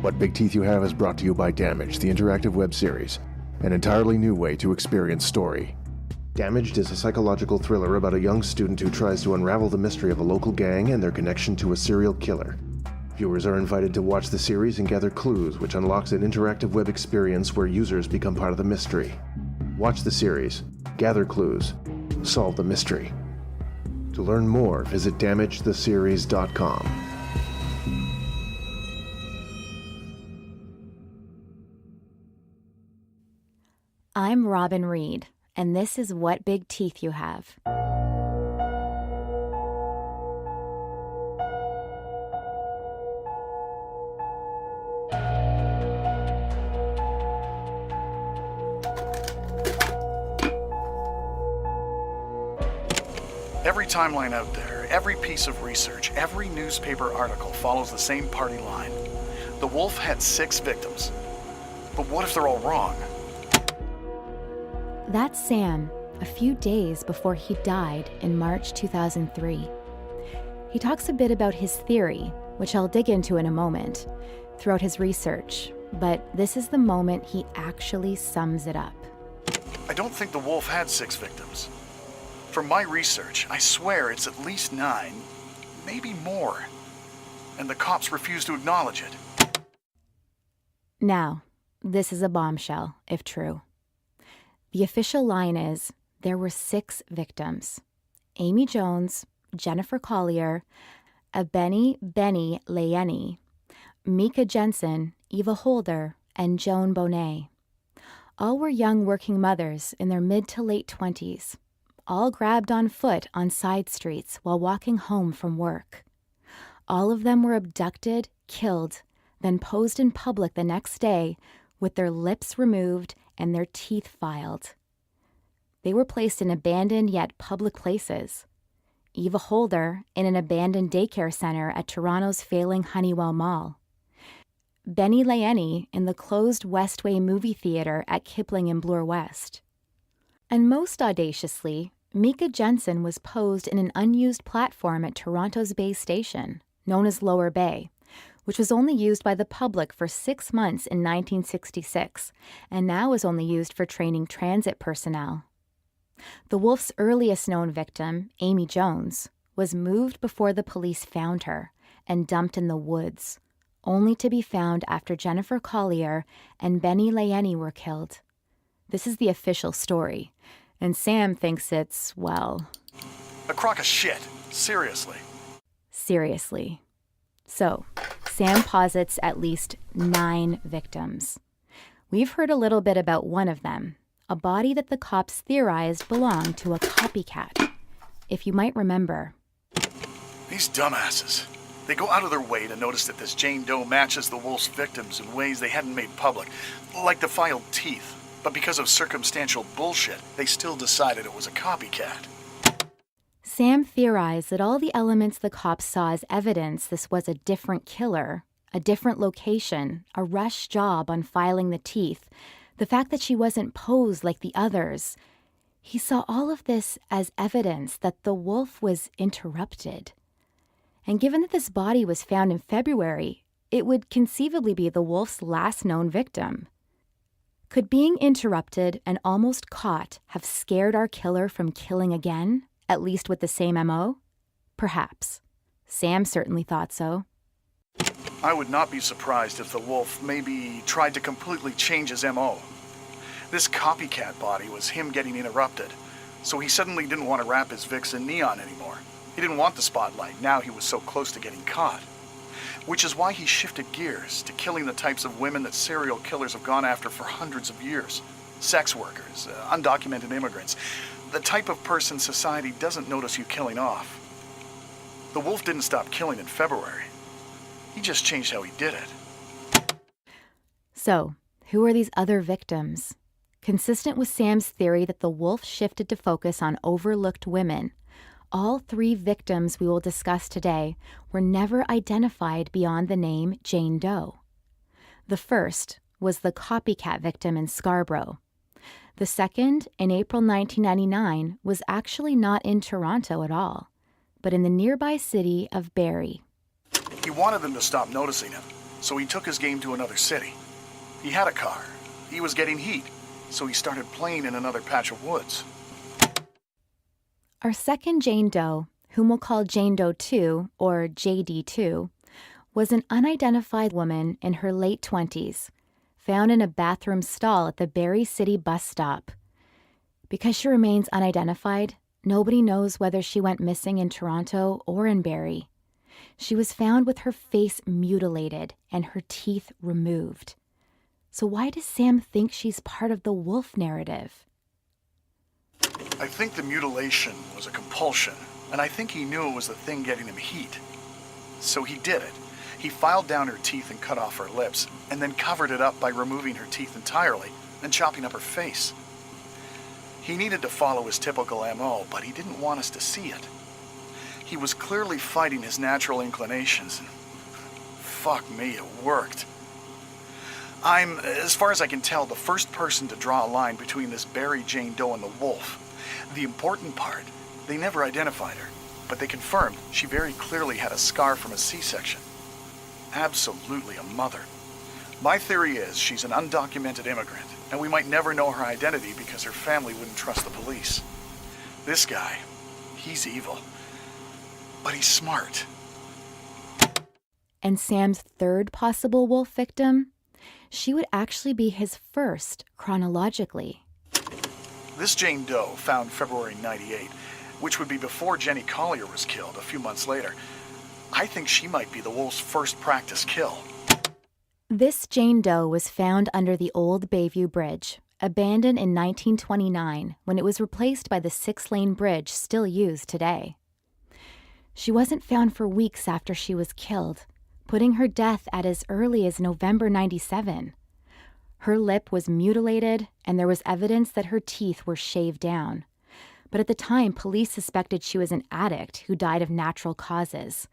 What Big Teeth You Have is brought to you by Damaged, the interactive web series, an entirely new way to experience story. Damaged is a psychological thriller about a young student who tries to unravel the mystery of a local gang and their connection to a serial killer. Viewers are invited to watch the series and gather clues, which unlocks an interactive web experience where users become part of the mystery. Watch the series, gather clues, solve the mystery. To learn more, visit damagetheseries.com. I'm Robin Reed, and this is What Big Teeth You Have. Every timeline out there, every piece of research, every newspaper article follows the same party line. The wolf had 6 victims. But what if they're all wrong? That's Sam, a few days before he died in March 2003. He talks a bit about his theory, which I'll dig into in a moment, throughout his research, but this is the moment he actually sums it up. I don't think the wolf had 6 victims. From my research, I swear it's at least 9, maybe more. And the cops refuse to acknowledge it. Now, this is a bombshell, if true. The official line is, there were 6 victims. Amy Jones, Jennifer Collier, Benny Layeni, Mika Jensen, Eva Holder, and Joan Bonet. All were young working mothers in their mid to late 20s, all grabbed on foot on side streets while walking home from work. All of them were abducted, killed, then posed in public the next day with their lips removed and their teeth filed. They were placed in abandoned yet public places. Eva Holder in an abandoned daycare center at Toronto's failing Honeywell Mall. Benny Layeni in the closed Westway movie theater at Kipling in Bloor West. And most audaciously, Mika Jensen was posed in an unused platform at Toronto's Bay Station, known as Lower Bay, which was only used by the public for 6 months in 1966, and now is only used for training transit personnel. The wolf's earliest known victim, Amy Jones, was moved before the police found her and dumped in the woods, only to be found after Jennifer Collier and Benny Layeni were killed. This is the official story, and Sam thinks it's, well... a crock of shit. Seriously. Seriously. So, Sam posits at least 9 victims. We've heard a little bit about one of them, a body that the cops theorized belonged to a copycat. If you might remember. These dumbasses. They go out of their way to notice that this Jane Doe matches the wolf's victims in ways they hadn't made public, like the filed teeth. But because of circumstantial bullshit, they still decided it was a copycat. Sam theorized that all the elements the cops saw as evidence this was a different killer, a different location, a rush job on filing the teeth, the fact that she wasn't posed like the others. He saw all of this as evidence that the wolf was interrupted. And given that this body was found in February, it would conceivably be the wolf's last known victim. Could being interrupted and almost caught have scared our killer from killing again? At least with the same MO? Perhaps. Sam certainly thought so. I would not be surprised if the wolf maybe tried to completely change his MO. This copycat body was him getting interrupted, so he suddenly didn't want to wrap his Vicks in neon anymore. He didn't want the spotlight, now he was so close to getting caught. Which is why he shifted gears to killing the types of women that serial killers have gone after for hundreds of years. Sex workers, undocumented immigrants, the type of person society doesn't notice you killing off. The wolf didn't stop killing in February. He just changed how he did it. So, who are these other victims? Consistent with Sam's theory that the wolf shifted to focus on overlooked women, all 3 victims we will discuss today were never identified beyond the name Jane Doe. The first was the copycat victim in Scarborough. The second, in April 1999, was actually not in Toronto at all, but in the nearby city of Barrie. He wanted them to stop noticing him, so he took his game to another city. He had a car. He was getting heat, so he started playing in another patch of woods. Our second Jane Doe, whom we'll call Jane Doe 2, or JD2, was an unidentified woman in her late 20s, found in a bathroom stall at the Barrie City bus stop. Because she remains unidentified, nobody knows whether she went missing in Toronto or in Barrie. She was found with her face mutilated and her teeth removed. So why does Sam think she's part of the wolf narrative? I think the mutilation was a compulsion, and I think he knew it was the thing getting him heat. So he did it. He filed down her teeth and cut off her lips, and then covered it up by removing her teeth entirely and chopping up her face. He needed to follow his typical MO, but he didn't want us to see it. He was clearly fighting his natural inclinations, and fuck me, it worked. I'm, as far as I can tell, the first person to draw a line between this Barrie Jane Doe and the wolf. The important part, they never identified her, but they confirmed she very clearly had a scar from a C-section. Absolutely a mother. My theory is she's an undocumented immigrant, and we might never know her identity because her family wouldn't trust the police. This guy, he's evil, but he's smart. And Sam's third possible wolf victim? She would actually be his first chronologically. This Jane Doe, found February 98, which would be before Jenny Collier was killed a few months later. I think she might be the wolf's first practice kill. This Jane Doe was found under the old Bayview Bridge, abandoned in 1929 when it was replaced by the 6-lane bridge still used today. She wasn't found for weeks after she was killed, putting her death at as early as November 97. Her lip was mutilated, and there was evidence that her teeth were shaved down. But at the time, police suspected she was an addict who died of natural causes.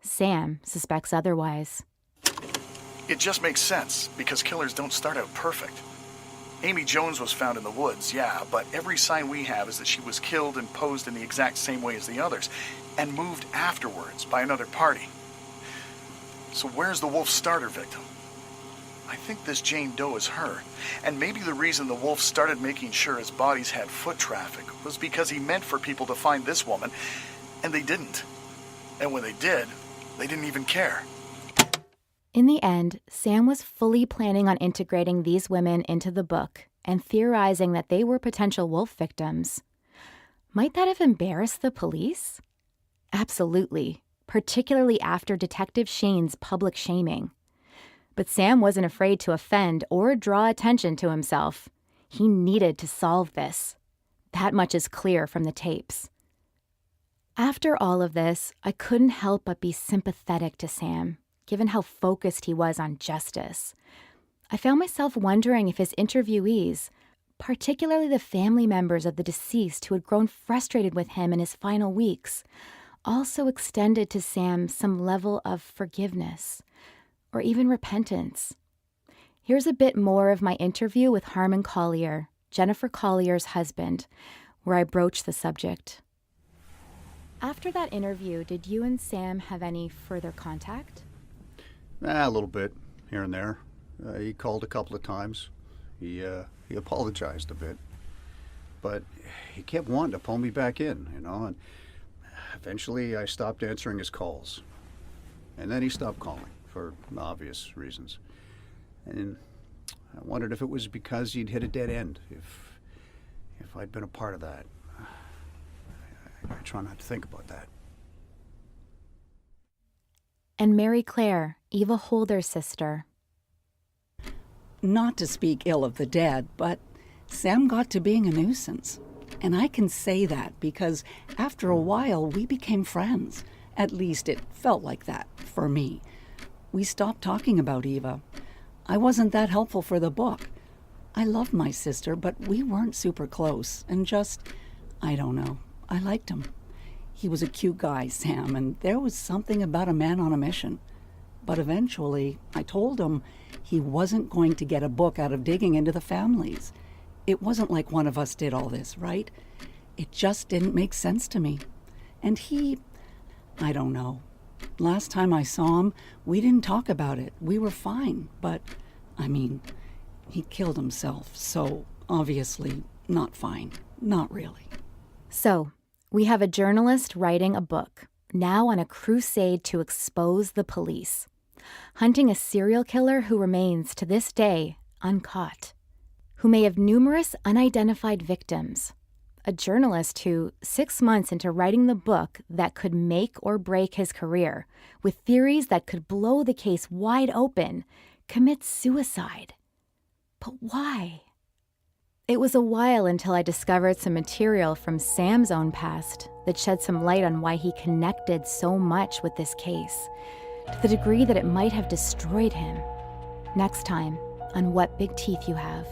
Sam suspects otherwise. It just makes sense, because killers don't start out perfect. Amy Jones was found in the woods, yeah, but every sign we have is that she was killed and posed in the exact same way as the others, and moved afterwards by another party. So where's the wolf starter victim? I think this Jane Doe is her, and maybe the reason the wolf started making sure his bodies had foot traffic was because he meant for people to find this woman, and they didn't. And when they did, they didn't even care. In the end, Sam was fully planning on integrating these women into the book and theorizing that they were potential wolf victims. Might that have embarrassed the police? Absolutely, particularly after Detective Shane's public shaming. But Sam wasn't afraid to offend or draw attention to himself. He needed to solve this. That much is clear from the tapes. After all of this, I couldn't help but be sympathetic to Sam, given how focused he was on justice. I found myself wondering if his interviewees, particularly the family members of the deceased who had grown frustrated with him in his final weeks, also extended to Sam some level of forgiveness, or even repentance. Here's a bit more of my interview with Harmon Collier, Jennifer Collier's husband, where I broached the subject. After that interview, did you and Sam have any further contact? A little bit, here and there. He called a couple of times. He apologized a bit. But he kept wanting to pull me back in, and eventually I stopped answering his calls. And then he stopped calling, for obvious reasons. And I wondered if it was because he'd hit a dead end, if I'd been a part of that. I try not to think about that. And Mary Claire, Eva Holder's sister. Not to speak ill of the dead, but Sam got to being a nuisance. And I can say that because after a while we became friends. At least it felt like that for me. We stopped talking about Eva. I wasn't that helpful for the book. I loved my sister, but we weren't super close. And just, I don't know, I liked him. He was a cute guy, Sam, and there was something about a man on a mission. But eventually, I told him he wasn't going to get a book out of digging into the families. It wasn't like one of us did all this, right? It just didn't make sense to me. And he, I don't know, Last time I saw him, we didn't talk about it. We were fine, but, he killed himself, so obviously not fine. Not really. So, we have a journalist writing a book, now on a crusade to expose the police, hunting a serial killer who remains, to this day, uncaught, who may have numerous unidentified victims. A journalist who, 6 months into writing the book that could make or break his career, with theories that could blow the case wide open, commits suicide. But why? It was a while until I discovered some material from Sam's own past that shed some light on why he connected so much with this case, to the degree that it might have destroyed him. Next time on What Big Teeth You Have.